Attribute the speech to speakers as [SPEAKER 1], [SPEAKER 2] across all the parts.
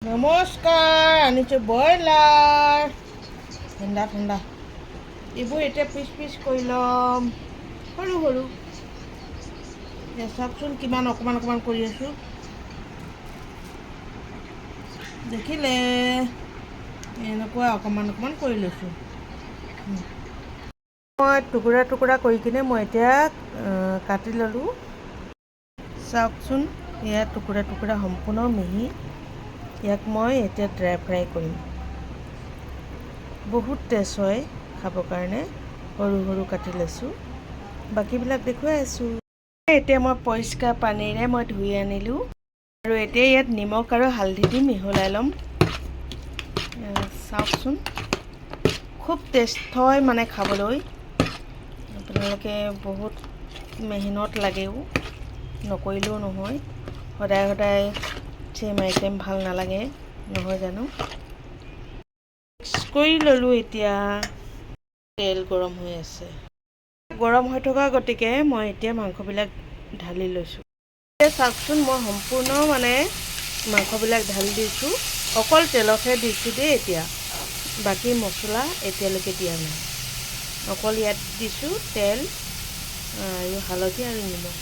[SPEAKER 1] নমস্কাৰ, আনিছোঁ ব্ৰইলাৰ। ঠাণ্ডা ঠাণ্ডা এইবোৰ এতিয়া পিচ পিচ কৰি ল'ম, সৰু সৰু। এতিয়া চাওকচোন কিমান অকণমান অকণমান কৰি আছোঁ, দেখিলে এনেকুৱা অকণমান অকণমান কৰি লৈছোঁ। মই টুকুৰা টুকুৰা কৰি কিনে মই এতিয়া কাটি ল'লোঁ। চাওকচোন, ইয়াত টুকুৰা টুকুৰা সম্পূৰ্ণ মিহি। ইয়াক মই এতিয়া ড্ৰাই ফ্ৰাই কৰিম। বহুত টেষ্ট হয় খাবৰ কাৰণে। সৰু সৰু কাটি লৈছোঁ, বাকীবিলাক দেখুৱাই আছোঁ। এতিয়া মই পৰিষ্কাৰ পানীৰে মই ধুই আনিলোঁ আৰু এতিয়া ইয়াত নিমখ আৰু হালধি দি মিহলাই ল'ম। চাওকচোন, খুব টেষ্ট হয় মানে খাবলৈ। আপোনালোকে বহুত মেহনত লাগেও, নকৰিলেও নহয়। সদায় সদায় ছেম আইটেম ভাল নালাগে, নহয় জানো। মিক্স কৰি ল'লোঁ। এতিয়া তেল গৰম হৈ আছে, গৰম হৈ থকা গতিকে মই এতিয়া মাংসবিলাক ঢালি লৈছোঁ। এতিয়া চাওকচোন, মই সম্পূৰ্ণ মানে মাংসবিলাক ঢালি দিছোঁ। অকল তেলতহে দিছোঁ দেই। এতিয়া বাকী মছলা এতিয়ালৈকে দিয়া নাই, অকল ইয়াত দিছোঁ তেল আৰু হালধি আৰু নিমখ।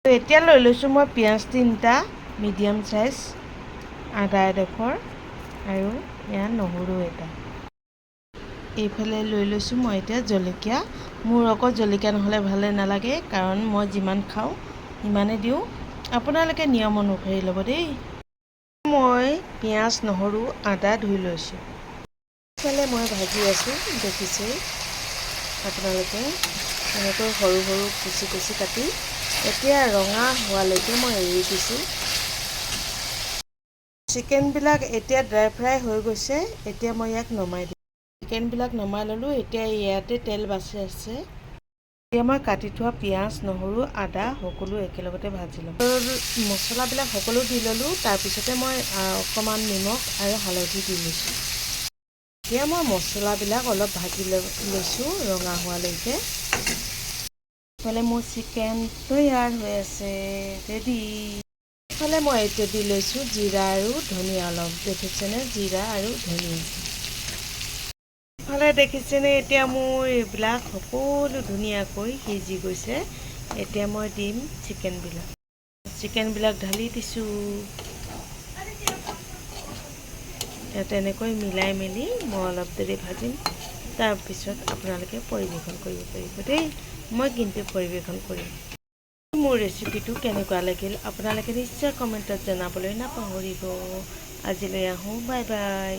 [SPEAKER 1] এতিয়া লৈ লৈছোঁ মই পিঁয়াজ 3টা মিডিয়াম চাইজ, আদা এডোখৰ আৰু ইয়াত নহৰু এটা। এইফালে লৈ লৈছোঁ মই এতিয়া জলকীয়া। মোৰ আকৌ জলকীয়া নহ'লে ভালে নালাগে, কাৰণ মই যিমান খাওঁ সিমানেই দিওঁ। আপোনালোকে নিয়ম অনুসৰি ল'ব দেই। মই পিঁয়াজ নহৰু আদা ধুই লৈছোঁ। এইফালে মই ভাজি আছোঁ, দেখিছেই আপোনালোকে এনেকৈ সৰু সৰু কুচি কুচি কাটি এতিয়া ৰঙা হোৱালৈকে মই এৰি দিছোঁ। চিকেনবিলাক এতিয়া ড্ৰাই ফ্ৰাই হৈ গৈছে। এতিয়া মই ইয়াক নমাই দিম। চিকেনবিলাক নমাই ল'লোঁ। এতিয়া ইয়াতে তেল বাচি আছে। এতিয়া মই কাটি থোৱা পিঁয়াজ নহৰু আদা সকলো একেলগতে ভাজি ল'ম। মছলাবিলাক সকলো দি ল'লোঁ। তাৰপিছতে মই অকণমান নিমখ আৰু হালধি দি লৈছোঁ। এতিয়া মই মছলাবিলাক অলপ ভাজি লৈছোঁ ৰঙা হোৱালৈকে। ইফালে মোৰ চিকেন তৈয়াৰ হৈ আছে, ৰেডি। ইফালে মই এতিয়া দি লৈছোঁ জিৰা আৰু ধনিয়া অলপ, দেখিছেনে, জিৰা আৰু ধনিয়া। ইফালে দেখিছেনে, এতিয়া মোৰ এইবিলাক সকলো ধুনীয়াকৈ সিজি গৈছে। এতিয়া মই দিম চিকেনবিলাক ঢালি দিছোঁ। তেনেকৈ মিলাই মেলি মই অলপ দেৰি ভাজিম। তাৰপিছত আপোনালোকে পৰিৱেশন কৰিব পাৰিব দেই। মই কিন্তু পৰিৱেশন কৰিম। মোৰ ৰেচিপিটো কেনেকুৱা লাগিল আপোনালোকে নিশ্চয় কমেণ্টত জনাবলৈ নাপাহৰিব। আজিলৈ আহোঁ, বাই বাই।